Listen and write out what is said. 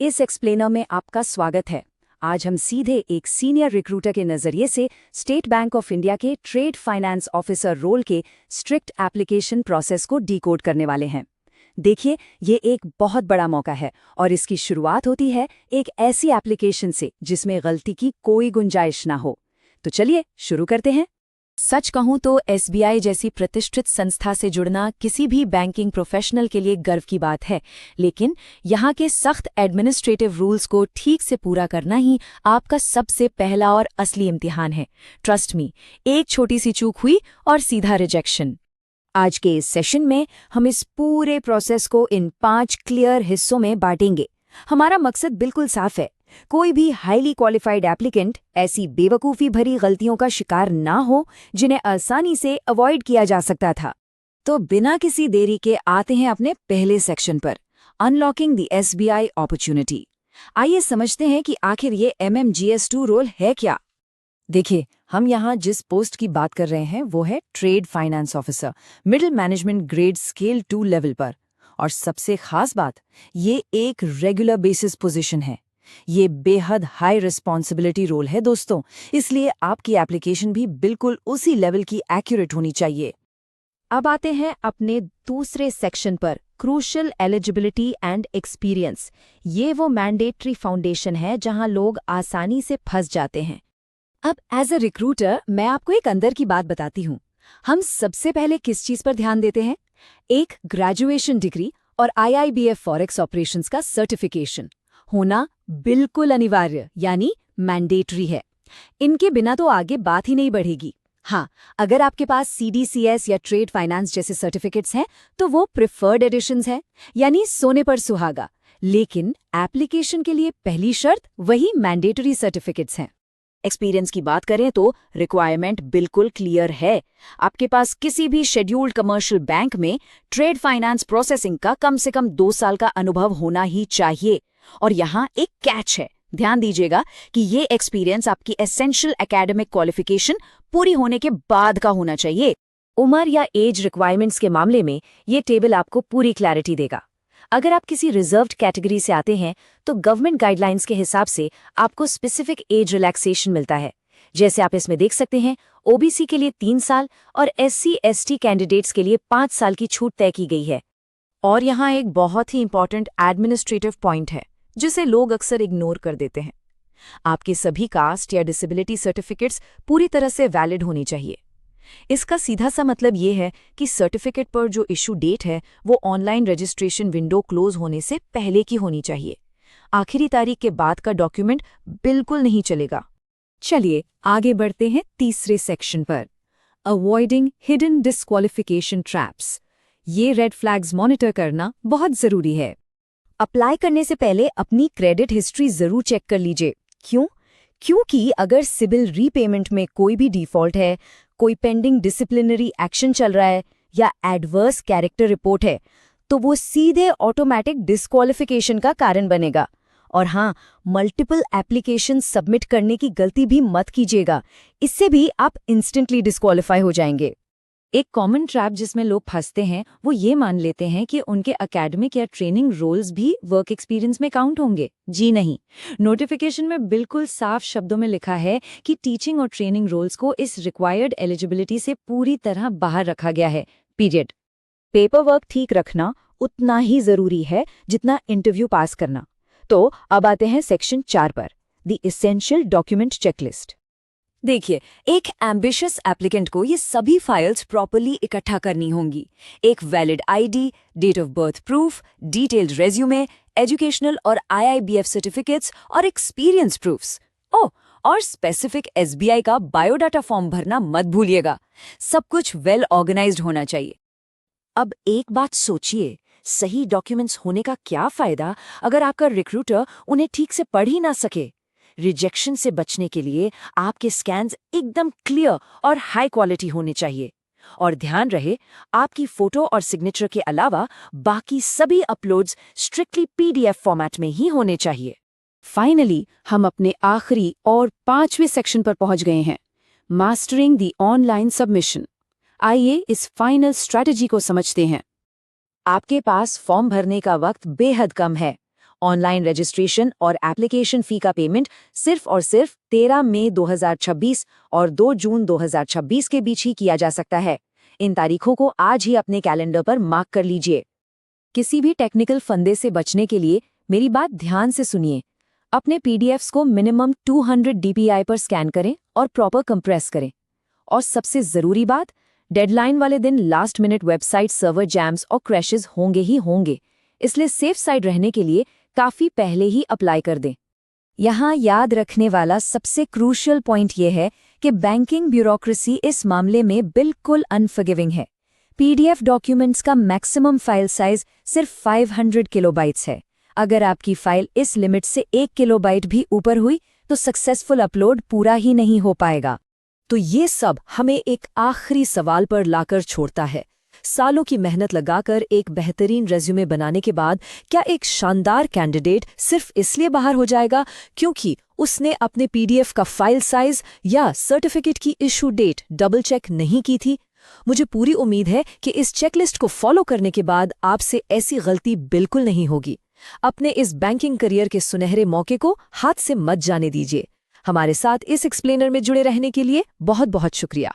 इस एक्सप्लेनर में आपका स्वागत है। आज हम सीधे एक सीनियर रिक्रूटर के नज़रिए से स्टेट बैंक ऑफ इंडिया के ट्रेड फाइनेंस ऑफिसर रोल के स्ट्रिक्ट एप्लीकेशन प्रोसेस को डिकोड करने वाले हैं। देखिए, ये एक बहुत बड़ा मौका है और इसकी शुरुआत होती है एक ऐसी एप्लीकेशन से जिसमें गलती की कोई गुंजाइश ना हो। तो चलिए शुरू करते हैं। सच कहूं तो एसबीआई जैसी प्रतिष्ठित संस्था से जुड़ना किसी भी बैंकिंग प्रोफेशनल के लिए गर्व की बात है, लेकिन यहाँ के सख्त एडमिनिस्ट्रेटिव रूल्स को ठीक से पूरा करना ही आपका सबसे पहला और असली इम्तिहान है। ट्रस्ट मी, एक छोटी सी चूक हुई और सीधा रिजेक्शन। आज के इस सेशन में हम इस पूरे प्रोसेस को इन 5 क्लियर हिस्सों में बांटेंगे। हमारा मकसद बिल्कुल साफ है, कोई भी हाईली क्वालिफाइड एप्लीकेंट ऐसी बेवकूफ़ी भरी गलतियों का शिकार ना हो जिन्हें आसानी से अवॉइड किया जा सकता था। तो बिना किसी देरी के आते हैं अपने पहले सेक्शन पर, अनलॉकिंग द एसबीआई अपॉर्चुनिटी। आइए समझते हैं कि आखिर ये MMGS2 रोल है क्या। देखिए, हम यहाँ जिस पोस्ट की बात कर रहे हैं वो है trade finance officer, middle management grade scale 2 level पर। और सबसे खास बात, ये एक रेगुलर बेसिस पोजीशन है। ये बेहद हाई रिस्पॉन्सिबिलिटी रोल है दोस्तों, इसलिए आपकी एप्लीकेशन भी बिल्कुल उसी लेवल की एक्यूरेट होनी चाहिए। अब आते हैं अपने दूसरे सेक्शन पर, क्रूशियल एलिजिबिलिटी एंड एक्सपीरियंस। ये वो मैंडेटरी फाउंडेशन है जहां लोग आसानी से फंस जाते हैं। अब एज अ रिक्रूटर मैं आपको एक अंदर की बात बताती हूँ। हम सबसे पहले किस चीज पर ध्यान देते हैं? एक ग्रेजुएशन डिग्री और IIBF फॉरेक्स ऑपरेशंस का सर्टिफिकेशन होना बिल्कुल अनिवार्य, यानी मैंडेटरी है। इनके बिना तो आगे बात ही नहीं बढ़ेगी। हाँ, अगर आपके पास CDCS या ट्रेड फाइनेंस जैसे सर्टिफिकेट्स हैं तो वो प्रिफर्ड एडिशंस हैं, यानी सोने पर सुहागा। लेकिन एप्लीकेशन के लिए पहली शर्त वही मैंडेटरी सर्टिफिकेट्स हैं। एक्सपीरियंस की बात करें तो रिक्वायरमेंट बिल्कुल क्लियर है। आपके पास किसी भी शेड्यूल्ड कमर्शियल बैंक में ट्रेड फाइनेंस प्रोसेसिंग का कम से कम 2 साल का अनुभव होना ही चाहिए। और यहाँ एक कैच है, ध्यान दीजिएगा कि ये एक्सपीरियंस आपकी एसेंशियल एकेडमिक क्वालिफिकेशन पूरी होने के बाद का होना चाहिए। उम्र या एज रिक्वायरमेंट्स के मामले में ये टेबल आपको पूरी क्लैरिटी देगा। अगर आप किसी रिजर्व्ड कैटेगरी से आते हैं तो गवर्नमेंट गाइडलाइंस के हिसाब से आपको स्पेसिफिक एज रिलैक्सेशन मिलता है। जैसे आप इसमें देख सकते हैं, OBC के लिए 3 साल और SC/ST कैंडिडेट्स के लिए 5 साल की छूट तय की गई है। और यहाँ एक बहुत ही इंपॉर्टेंट एडमिनिस्ट्रेटिव पॉइंट है जिसे लोग अक्सर इग्नोर कर देते हैं। आपके सभी कास्ट या डिसेबिलिटी सर्टिफिकेट्स पूरी तरह से वैलिड होनी चाहिए। इसका सीधा सा मतलब ये है कि सर्टिफिकेट पर जो इशू डेट है वो ऑनलाइन रजिस्ट्रेशन विंडो क्लोज होने से पहले की होनी चाहिए। आखिरी तारीख के बाद का डॉक्यूमेंट बिल्कुल नहीं चलेगा। चलिए आगे बढ़ते हैं तीसरे सेक्शन पर, अवॉइडिंग हिडन डिस्क्वालिफिकेशन ट्रैप्स। ये रेड फ्लैग्स मॉनिटर करना बहुत जरूरी है। अप्लाई करने से पहले अपनी क्रेडिट हिस्ट्री जरूर चेक कर लीजिए। क्यों? क्योंकि अगर सिबिल रीपेमेंट में कोई भी डिफॉल्ट है, कोई पेंडिंग डिसिप्लिनरी एक्शन चल रहा है या एडवर्स कैरेक्टर रिपोर्ट है तो वो सीधे ऑटोमेटिक डिस्क्वालिफिकेशन का कारण बनेगा। और हाँ, मल्टीपल एप्लीकेशन सबमिट करने की गलती भी मत कीजिएगा, इससे भी आप इंस्टेंटली डिस्क्वालीफाई हो जाएंगे। एक कॉमन ट्रैप जिसमें लोग फंसते हैं वो ये मान लेते हैं कि उनके एकेडमिक या ट्रेनिंग रोल्स भी वर्क एक्सपीरियंस में काउंट होंगे। जी नहीं, नोटिफिकेशन में बिल्कुल साफ शब्दों में लिखा है कि टीचिंग और ट्रेनिंग रोल्स को इस रिक्वायर्ड एलिजिबिलिटी से पूरी तरह बाहर रखा गया है, पीरियड। पेपर वर्क ठीक रखना उतना ही जरूरी है जितना इंटरव्यू पास करना। तो अब आते हैं सेक्शन 4 पर, द एसेंशियल डॉक्यूमेंट चेकलिस्ट। देखिए, एक एम्बिशियस एप्लीकेंट को ये सभी फाइल्स प्रॉपर्ली इकट्ठा करनी होंगी। एक valid ID, date of birth proof, detailed resume, educational और IIBF सर्टिफिकेट्स और एक्सपीरियंस प्रूफ्स। और स्पेसिफिक SBI का बायोडाटा फॉर्म भरना मत भूलिएगा। सब कुछ वेल ऑर्गेनाइज्ड होना चाहिए। अब एक बात सोचिए, सही डॉक्यूमेंट्स होने का क्या फायदा अगर आपका रिक्रूटर उन्हें ठीक से पढ़ ही ना सके? रिजेक्शन से बचने के लिए आपके स्कैन्स एकदम क्लियर और हाई क्वालिटी होने चाहिए। और ध्यान रहे, आपकी फोटो और सिग्नेचर के अलावा बाकी सभी अपलोड्स स्ट्रिक्टली PDF फॉर्मेट में ही होने चाहिए। फाइनली हम अपने आखिरी और 5वें सेक्शन पर पहुंच गए हैं, मास्टरिंग द ऑनलाइन सबमिशन। आइए इस फाइनल स्ट्रैटेजी को समझते हैं। आपके पास फॉर्म भरने का वक्त बेहद कम है। ऑनलाइन रजिस्ट्रेशन और एप्लीकेशन फ़ी का पेमेंट सिर्फ और सिर्फ 13 मई 2026 और 2 जून 2026 के बीच ही किया जा सकता है। इन तारीखों को आज ही अपने कैलेंडर पर मार्क कर लीजिए। किसी भी टेक्निकल फंदे से बचने के लिए मेरी बात ध्यान से सुनिए। अपने पीडीएफ्स को मिनिमम 200 DPI पर स्कैन करें और प्रॉपर कंप्रेस करें। और सबसे ज़रूरी बात, डेडलाइन वाले दिन last minute website server jams और क्रैशेस होंगे ही होंगे, इसलिए सेफ साइड रहने के लिए काफ़ी पहले ही अप्लाई कर दें। यहाँ याद रखने वाला सबसे क्रूशियल पॉइंट ये है कि बैंकिंग ब्यूरोक्रेसी इस मामले में बिल्कुल अनफॉरगिविंग है। पीडीएफ डॉक्यूमेंट्स का मैक्सिमम फाइल साइज सिर्फ 500 किलोबाइट्स है। अगर आपकी फाइल इस लिमिट से 1 किलोबाइट भी ऊपर हुई तो सक्सेसफुल अपलोड पूरा ही नहीं हो पाएगा। तो ये सब हमें एक आखिरी सवाल पर लाकर छोड़ता है। सालों की मेहनत लगाकर एक बेहतरीन रेज्यूमे बनाने के बाद क्या एक शानदार कैंडिडेट सिर्फ इसलिए बाहर हो जाएगा क्योंकि उसने अपने पीडीएफ का फाइल साइज या सर्टिफिकेट की इशू डेट डबल चेक नहीं की थी? मुझे पूरी उम्मीद है कि इस चेकलिस्ट को फॉलो करने के बाद आपसे ऐसी गलती बिल्कुल नहीं होगी। अपने इस बैंकिंग करियर के सुनहरे मौके को हाथ से मत जाने दीजिए। हमारे साथ इस एक्सप्लेनर में जुड़े रहने के लिए बहुत बहुत शुक्रिया।